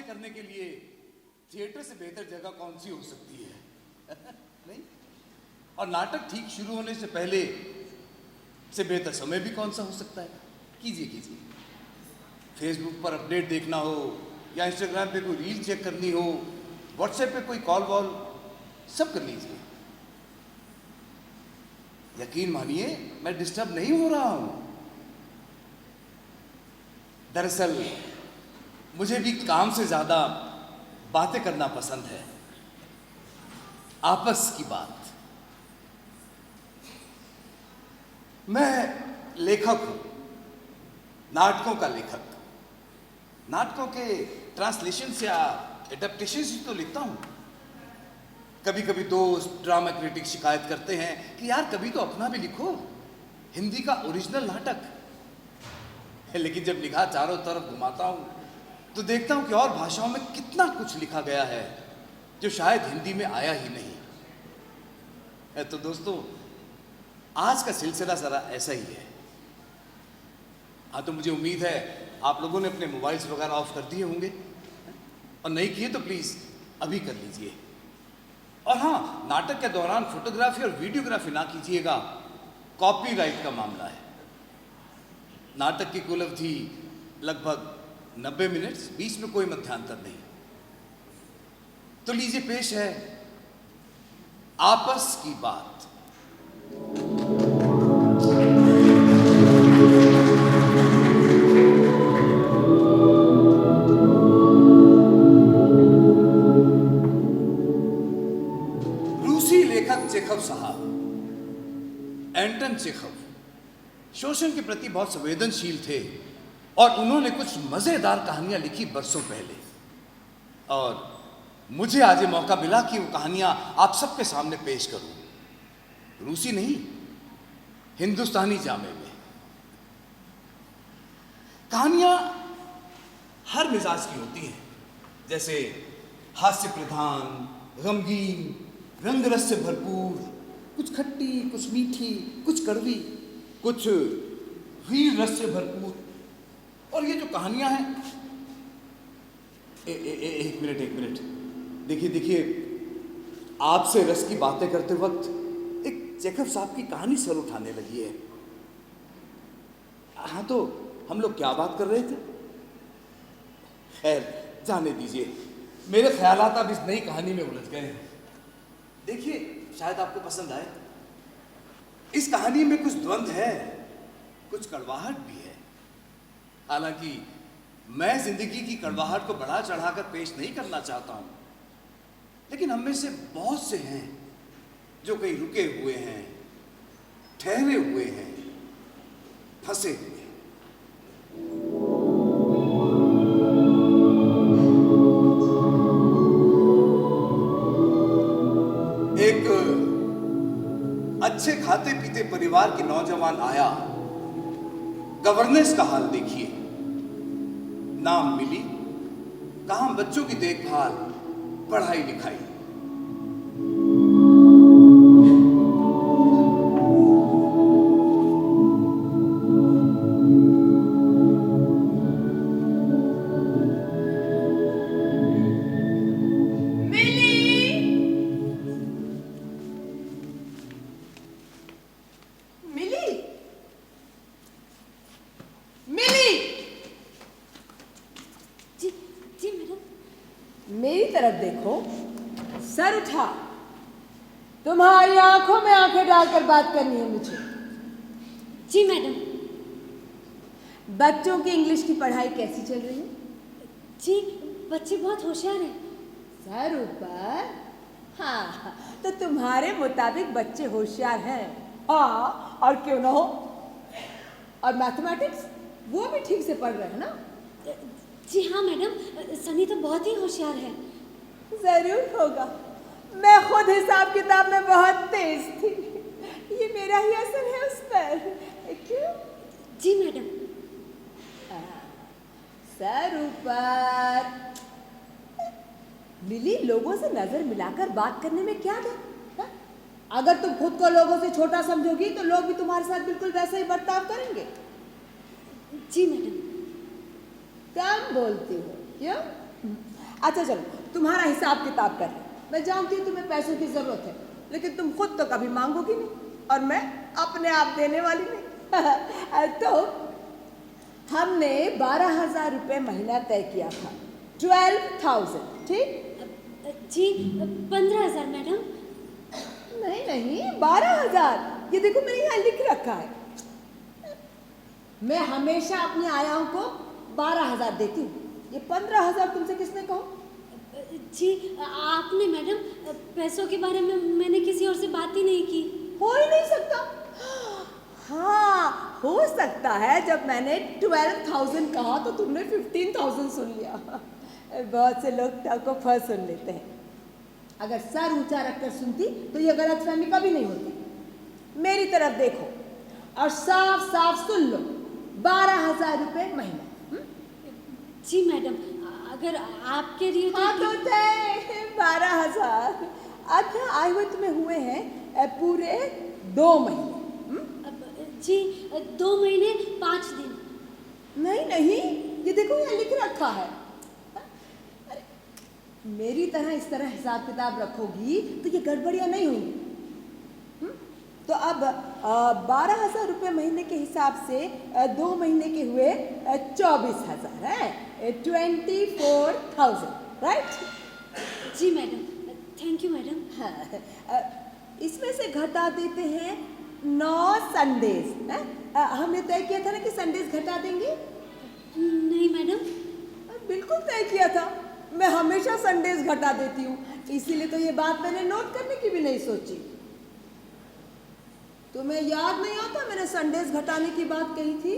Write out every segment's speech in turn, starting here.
करने के लिए थिएटर से बेहतर जगह कौन सी हो सकती है? नहीं? और नाटक ठीक शुरू होने से पहले से बेहतर समय भी कौन सा हो सकता है? कीजिए कीजिए। फेसबुक पर अपडेट देखना हो या इंस्टाग्राम पे कोई रील चेक करनी हो, व्हाट्सएप पे कोई कॉल वॉल, सब कर लीजिए। यकीन मानिए मैं डिस्टर्ब नहीं हो रहा हूं। दरअसल मुझे भी काम से ज्यादा बातें करना पसंद है, आपस की बात। मैं लेखक हूं, नाटकों का लेखक। नाटकों के ट्रांसलेशंस या एडेप्टेशंस ही तो लिखता हूं। कभी कभी दोस्त ड्रामा क्रिटिक शिकायत करते हैं कि यार कभी तो अपना भी लिखो, हिंदी का ओरिजिनल नाटक। लेकिन जब निगाह चारों तरफ घुमाता हूं तो देखता हूं कि और भाषाओं में कितना कुछ लिखा गया है जो शायद हिंदी में आया ही नहीं। तो दोस्तों, आज का सिलसिला जरा ऐसा ही है। हाँ, तो मुझे उम्मीद है आप लोगों ने अपने मोबाइल्स वगैरह ऑफ कर दिए होंगे, और नहीं किए तो प्लीज अभी कर लीजिए। और हाँ, नाटक के दौरान फोटोग्राफी और वीडियोग्राफी ना कीजिएगा, कॉपीराइट का मामला है। नाटक की कुल अवधि लगभग 90 मिनट, बीच में कोई मध्यांतर नहीं। तो लीजिए पेश है आपस की बात। रूसी लेखक चेखव साहब, एंटन चेखव, शोषण के प्रति बहुत संवेदनशील थे और उन्होंने कुछ मजेदार कहानियां लिखी बरसों पहले। और मुझे आज ये मौका मिला कि वो कहानियां आप सबके सामने पेश करूं। रूसी नहीं, हिंदुस्तानी जामे में। कहानियां हर मिजाज की होती हैं, जैसे हास्य प्रधान, गमगीन, रंग रस से भरपूर, कुछ खट्टी, कुछ मीठी, कुछ कड़वी, कुछ वीर रस से भरपूर। और ये जो कहानियां हैं, एक मिनट, देखिए, आपसे रस की बातें करते वक्त एक चेखव साहब की कहानी सर उठाने लगी है। हाँ, तो हम लोग क्या बात कर रहे थे? खैर, जाने दीजिए, मेरे ख्यालात अब इस नई कहानी में उलझ गए हैं। देखिए, शायद आपको पसंद आए। इस कहानी में कुछ द्वंद्व है, कुछ कड़वाहट भी है। हालांकि मैं जिंदगी की कड़वाहट को बढ़ा चढ़ाकर पेश नहीं करना चाहता हूं, लेकिन हम में से बहुत से हैं जो कहीं रुके हुए हैं, ठहरे हुए हैं, फंसे हुए हैं। एक अच्छे खाते पीते परिवार के नौजवान आया। गवर्नेंस का हाल देखिए। नाम मिली, कहां बच्चों की देखभाल, पढ़ाई लिखाई। तुम्हारी आंखों में आंखें डालकर बात करनी है मुझे। जी मैडम। बच्चों की इंग्लिश की पढ़ाई कैसी चल रही है? जी, बच्चे बहुत होशियार हैं। सर ऊपर? हाँ, तो तुम्हारे मुताबिक बच्चे होशियार हैं। हाँ, और क्यों ना हो। और मैथमेटिक्स वो भी ठीक से पढ़ रहे हैं ना? जी हाँ मैडम, सनी तो बहुत ही होशियार है। जरूर होगा, मैं खुद हिसाब किताब में बहुत तेज थी। ये मेरा ही असर है उस पर। क्यों? जी मैडम। सर ऊपर। मिली, लोगों से नजर मिलाकर बात करने में क्या डर? अगर तुम खुद को लोगों से छोटा समझोगी तो लोग भी तुम्हारे साथ बिल्कुल वैसा ही बर्ताव करेंगे। जी मैडम। कम बोलती हो, क्यों? अच्छा चलो, तुम्हारा हिसाब किताब कर लो। मैं जानती हूँ तुम्हें पैसों की जरूरत है, लेकिन तुम खुद तो कभी मांगोगी नहीं, और मैं अपने आप देने वाली नहीं। तो हमने 12,000 रुपये महीना तय किया था, 12,000, ठीक? जी 15,000 मैडम। नहीं नहीं, 12,000। ये देखो मैंने यहाँ लिख रखा है। मैं हमेशा अपने आयाओं को 12,000 देती हूँ। ये 15,000 तुमसे किसने कहा? जी आपने मैडम, पैसों के बारे में मैंने किसी और से बात ही नहीं की। हो ही नहीं सकता। हाँ, हो सकता है। जब मैंने 12,000 कहा तो तुमने 15,000 सुन लिया। बहुत से लोग को फर्स्ट सुन लेते हैं। अगर सर ऊंचा रखकर सुनती तो ये गलतफहमी कभी नहीं होती। मेरी तरफ देखो और साफ साफ सुन लो, 12,000 रुपये महीना। जी मैडम, अगर आपके लिए हाँ तो 12,000। अच्छा, आए हुए तुम्हें हुए हैं पूरे 2 महीने। जी 2 महीने 5 दिन। नहीं नहीं, ये देखो यहाँ लिख रखा है। अरे, मेरी तरह इस तरह हिसाब किताब रखोगी तो ये गड़बड़ियाँ नहीं होंगी। तो अब 12,000 रुपये महीने के हिसाब से 2 महीने के हुए 24,000 है, 24,000, राइट? जी मैडम, थैंक यू मैडम। हाँ, इसमें से घटा देते हैं 9 संडेज। हमने तय किया था ना कि संडेज घटा देंगे। नहीं मैडम। बिल्कुल तय किया था। मैं हमेशा संडेज घटा देती हूँ, इसीलिए तो ये बात मैंने नोट करने की भी नहीं सोची। तुम्हें याद नहीं आता मैंने संडेज घटाने की बात कही थी?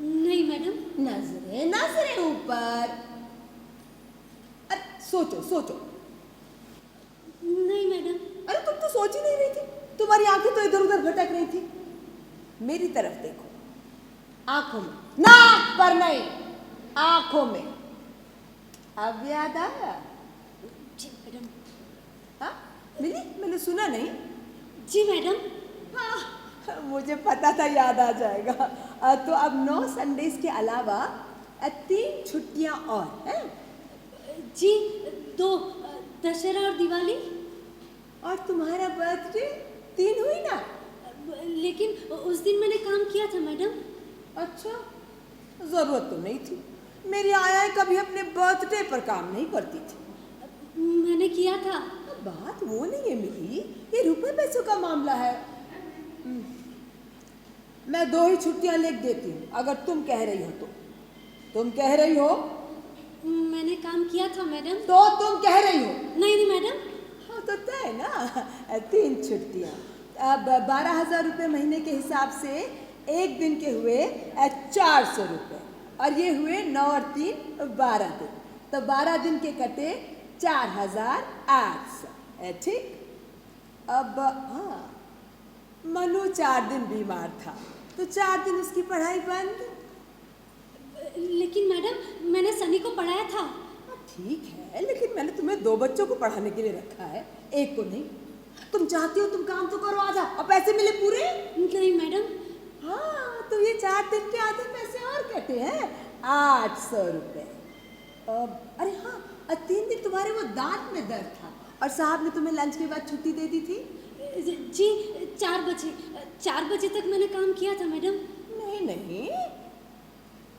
नहीं मैडम। नजरे नजरे ऊपर। सोचो सोचो। नहीं मैडम। अरे तुम तो सोच ही नहीं रही थी, तुम्हारी आंखें तो इधर उधर भटक रही थी। मेरी तरफ देखो, आंखों में, नाक पर नहीं, आंखों में। अब याद आया? जी मैडम। हाँ मिली? मैंने सुना नहीं? जी मैडम। हाँ, मुझे पता था याद आ जाएगा। तो अब 9 संडेज के अलावा 3 छुट्टियां और हैं। जी 2, दशहरा और दिवाली। और तुम्हारा बर्थडे 3 हुई ना? लेकिन उस दिन मैंने काम किया था मैडम। अच्छा, जरूरत तो नहीं थी। मेरी आया कभी अपने बर्थडे पर काम नहीं करती थी। मैंने किया था। बात वो नहीं है मिली, ये रुपए पैसों का मामला है। मैं 2 ही छुट्टियां लिख देती हूँ, अगर तुम कह रही हो तो। तुम कह रही हो? मैंने काम किया था मैडम। तो तुम कह रही हो? नहीं नहीं मैडम। हाँ तो तय ना, 3 छुट्टियां। अब 12,000 रुपये महीने के हिसाब से एक दिन के हुए 400 रुपये, और ये हुए 9 और 3 12 दिन। तो 12 दिन के कटे 4,800, ठीक? अब हाँ, मनु 4 दिन बीमार था तो 4 दिन उसकी पढ़ाई बंद। लेकिन मैडम मैंने सनी को पढ़ाया था। ठीक है, लेकिन मैंने तुम्हें 2 बच्चों को पढ़ाने के लिए रखा है, एक को नहीं। तुम चाहती हो तुम काम तो करो आजा, और पैसे मिले पूरे। नहीं मैडम। हाँ तो ये 4 दिन के आधे पैसे और कटे हैं, 800 रुपये। अरे हाँ, 3 दिन तुम्हारे वो दांत में दर्द था और साहब ने तुम्हें लंच के बाद छुट्टी दे दी थी। जी 4 बजे तक मैंने काम किया था मैडम। नहीं नहीं,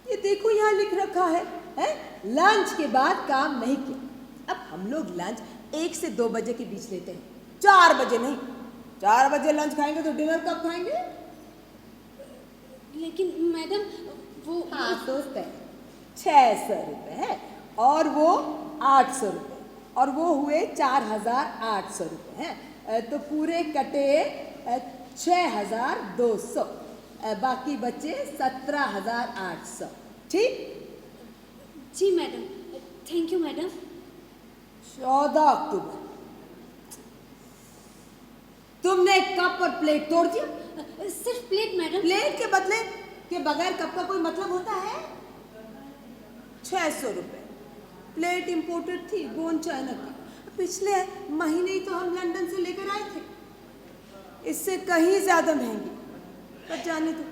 ये देखो यहाँ लिख रखा है, लंच के बाद काम नहीं किया। अब हम लोग लंच 1 से 2 बजे के बीच लेते हैं, 4 बजे नहीं। 4 बजे लंच खाएंगे तो डिनर कब खाएंगे? लेकिन मैडम वो हाँ तो 600 रुपये है, और वो 800 रुपये, और वो हुए 4,800 रुपये हैं। तो पूरे कटे 6,200, बाकी बचे 17,800, ठीक? जी मैडम, थैंक यू मैडम। 14 अक्टूबर तुमने कप और प्लेट तोड़ दिया। सिर्फ प्लेट मैडम। प्लेट के बदले के बगैर कप का कोई मतलब होता है? 600 रुपये। प्लेट इंपोर्टेड थी, गोंद चाइना की। पिछले महीने ही तो हम लंदन से लेकर आए थे, इससे कहीं ज्यादा महंगी। पर जाने दो,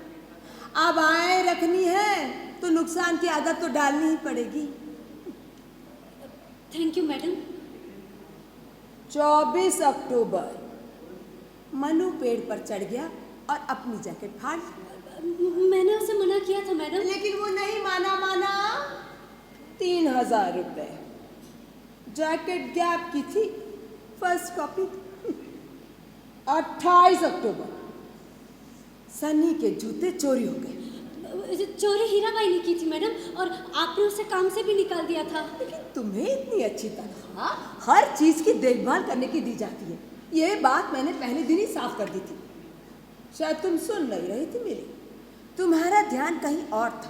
अब आए रखनी है तो नुकसान की आदत तो डालनी ही पड़ेगी। Thank you madam. 24 अक्टूबर मनु पेड़ पर चढ़ गया और अपनी जैकेट फाड़ ली। मैंने उसे मना किया था मैडम। लेकिन वो नहीं माना। 3000 रुपए। जैकेट गैप की थी, फर्स्ट कॉपी। 28 अक्टूबर सनी के जूते चोरी हो गए। चोरी हीराबाई ने की थी मैडम, और आपने उसे काम से भी निकाल दिया था। लेकिन तुम्हें इतनी अच्छी तनख्वाह हर चीज की देखभाल करने की दी जाती है, ये बात मैंने पहले दिन ही साफ कर दी थी। शायद तुम सुन नहीं रही थी मेरी, तुम्हारा ध्यान कहीं और था।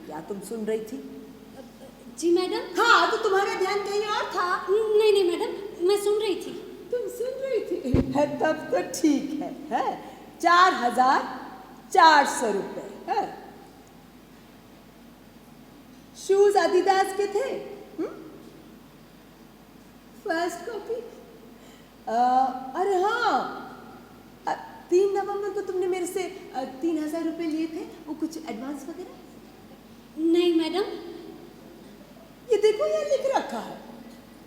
क्या तुम सुन रही थी? जी मैडम। हाँ, तो तुम्हारा ध्यान कहीं और था। नहीं मैडम, मैं सुन रही थी। तुम सुन रही थी? तब तो ठीक है। 4400 रुपए है। शूज आदिदास के थे। First copy. अरे हाँ, 3 नवंबर को तुमने मेरे से 3000 रुपए लिए थे, वो कुछ एडवांस वगैरह? नहीं मैडम। ये देखो, यहाँ लिख रखा है।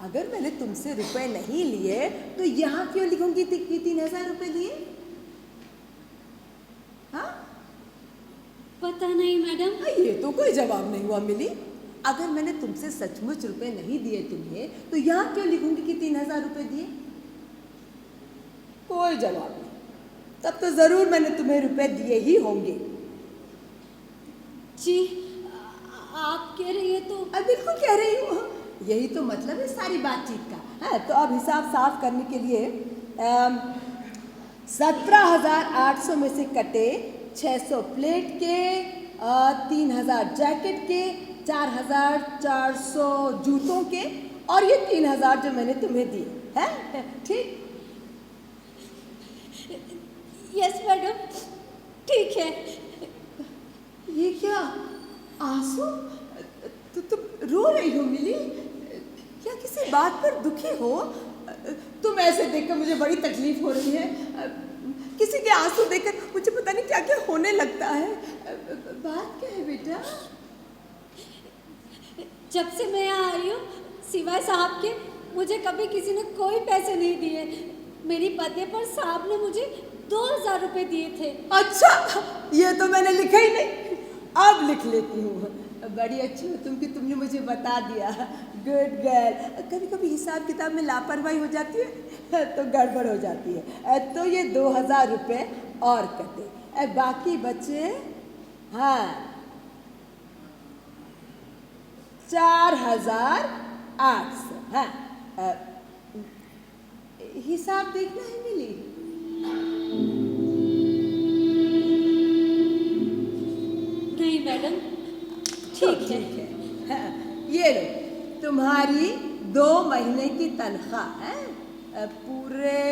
अगर मैंने तुमसे रुपए नहीं लिए तो यहाँ क्यों लिखूंगी कि 3000 रुपए लिए? हाँ, पता नहीं मैडम। ये तो कोई जवाब नहीं हुआ मिली। अगर मैंने तुमसे सचमुच रुपए नहीं दिए तुम्हें तो यहाँ क्यों लिखूंगी कि 3000 रुपए दिए? कोई जवाब नहीं। तब तो जरूर मैंने तुम्हें रुपए दिए ही होंगे। जी, आप कह रही है तो? बिल्कुल कह रही हूँ, यही तो मतलब है सारी बातचीत का। है तो अब हिसाब साफ करने के लिए 17,800 में से कटे 600 प्लेट के, 3000 जैकेट के, 4,400 जूतों के, और ये 3000 जो मैंने तुम्हें दिए है। ठीक? यस मैडम, ठीक है। ये क्या आंसू? तुम रो रही हो मिली? क्या किसी बात पर दुखी हो? तुम ऐसे देखकर मुझे बड़ी तकलीफ हो रही है। किसी के आंसू देखकर मुझे पता नहीं क्या क्या होने लगता है। बात क्या है बेटा? जब से मैं यहाँ आई हूँ, सिवाय साहब के मुझे कभी किसी ने कोई पैसे नहीं दिए। मेरी पते पर साहब ने मुझे 2000 रुपए दिए थे। अच्छा, ये तो मैंने लिखा ही नहीं। अब लिख लेती हूँ। बड़ी अच्छी हो तुम कि तुमने मुझे बता दिया। Good girl. कभी कभी हिसाब किताब में लापरवाही हो जाती है तो गड़बड़ हो जाती है। तो ये 2000 रुपये और कटे, बाकी बचे हाँ 4800। हाँ, हिसाब देखना है मिली? नहीं मैडम, ठीक है। हाँ, ये लो तुम्हारी 2 महीने की तनख्वाह है। पूरे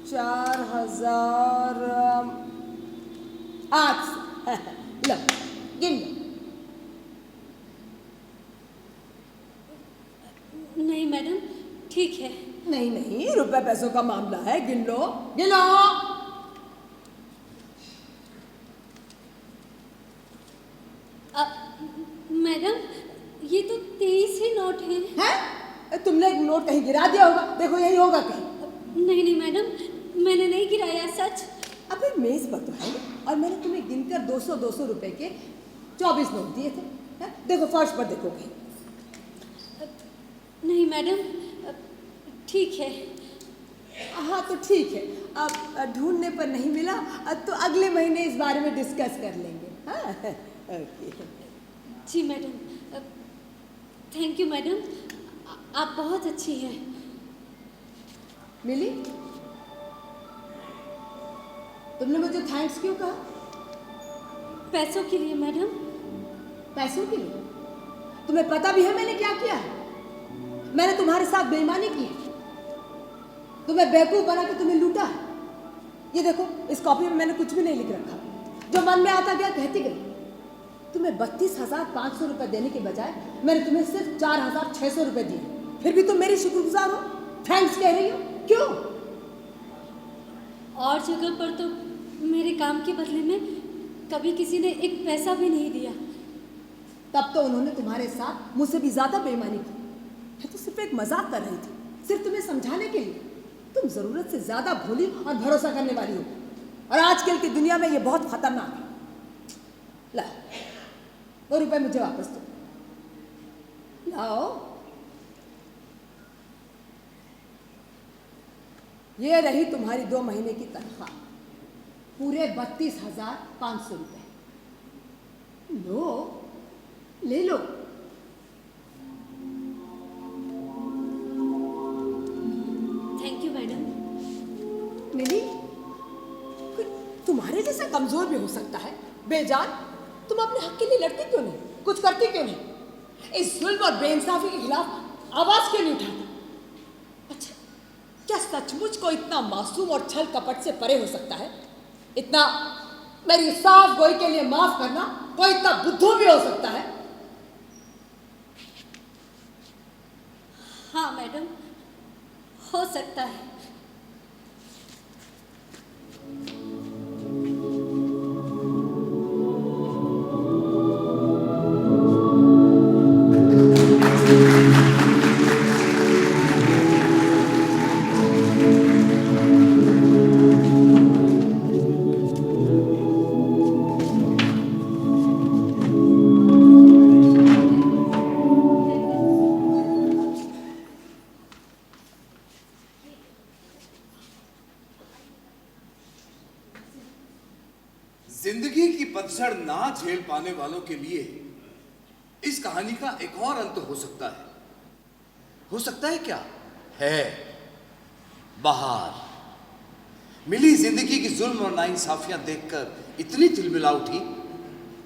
4800। लो, गिन लो। नहीं मैडम, ठीक है। नहीं, रुपए पैसों का मामला है, गिन लो, गिनो। मैडम, ये तो 23 ही नोट हैं। हैं? तुमने एक नोट कहीं गिरा दिया होगा, देखो यही होगा कहीं। नहीं मैडम, मैंने नहीं गिराया, सच। अबे मेज पर तो है ना, और मैंने तुम्हें गिनकर 200 रुपए के 24 नोट दिए थे। हैं? देखो फर्श पर देखो कहीं। नहीं मैडम, ठीक है। हाँ तो ठीक है, अब ढूंढने पर नहीं मिला तो अगले महीने इस बारे में डिस्कस कर लेंगे। हाँ, ओके। जी मैडम, थैंक यू मैडम, आप बहुत अच्छी हैं। मिली, तुमने मुझे थैंक्स क्यों कहा? पैसों के लिए मैडम। पैसों के लिए? तुम्हें पता भी है मैंने क्या किया है? मैंने तुम्हारे साथ बेईमानी की है, तुम्हें बेवकूफ बना के तुम्हें लूटा है। ये देखो, इस कॉपी में मैंने कुछ भी नहीं लिख रखा, जो मन में आता गया कहती गई। तुम्हें 32,500 रुपए देने के बजाय मैंने तुम्हें सिर्फ 4,600 रुपए दिए, फिर भी तुम मेरी शुक्रगुजार हो, थैंक्स कह रही हो, क्यों? और जगह पर तो मेरे काम के बदले में कभी किसी ने एक पैसा भी नहीं दिया। तब तो उन्होंने तुम्हारे साथ मुझसे भी ज्यादा बेईमानी की। मैं तो सिर्फ एक मजाक कर रही थी, सिर्फ तुम्हें समझाने के लिए। तुम जरूरत से ज्यादा भोली और भरोसा करने वाली हो, और आजकल की दुनिया में ये बहुत खतरनाक है। ला, वो रुपए मुझे वापस दो। लाओ। ये रही तुम्हारी 2 महीने की तनख्वाह, पूरे 32,500 रुपए। लो, ले लो। Thank you madam. मिली, कोई तुम्हारे जैसा कमजोर भी हो सकता है। बेजान, तुम अपने हक के लिए लड़ती क्यों नहीं, कुछ करती क्यों नहीं? इस जुल्म और बेइंसाफी के खिलाफ आवाज क्यों नहीं उठाती? अच्छा, क्या सचमुच को इतना मासूम और छल कपट से परे हो सकता है? इतना, मेरी साफ गोई के लिए माफ करना, कोई इतना बुद्धू भी हो सकता है? हाँ मैडम, हो सकता है। जिंदगी की पतझड़ ना झेल पाने वालों के लिए इस कहानी का एक और अंत हो सकता है। हो सकता है क्या? है बहार। मिली जिंदगी की जुल्म और नाइंसाफियां देखकर इतनी तिलमिला उठी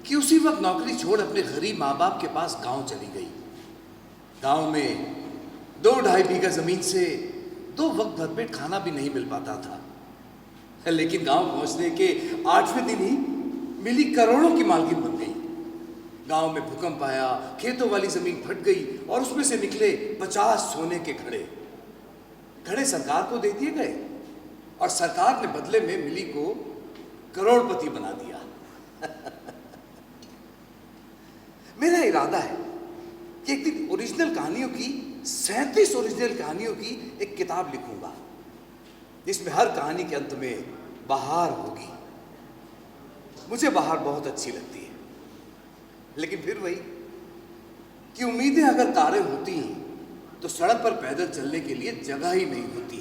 कि उसी वक्त नौकरी छोड़ अपने गरीब माँ बाप के पास गांव चली गई। गांव में 2-2.5 बीघा जमीन से 2 वक्त भरपेट खाना भी नहीं मिल पाता था, लेकिन गांव पहुंचने के 8वें दिन ही मिली करोड़ों की मालकिन बन गई। गांव में भूकंप आया, खेतों वाली जमीन फट गई और उसमें से निकले 50 सोने के घड़े। घड़े सरकार को दे दिए गए और सरकार ने बदले में मिली को करोड़पति बना दिया। मेरा इरादा है कि एक दिन ओरिजिनल कहानियों की 37 ओरिजिनल कहानियों की एक किताब लिखूंगा, जिसमें हर कहानी के अंत में बहार होगी। मुझे बहार बहुत अच्छी लगती है, लेकिन फिर वही कि उम्मीदें अगर तारे होती हैं तो सड़क पर पैदल चलने के लिए जगह ही नहीं होती।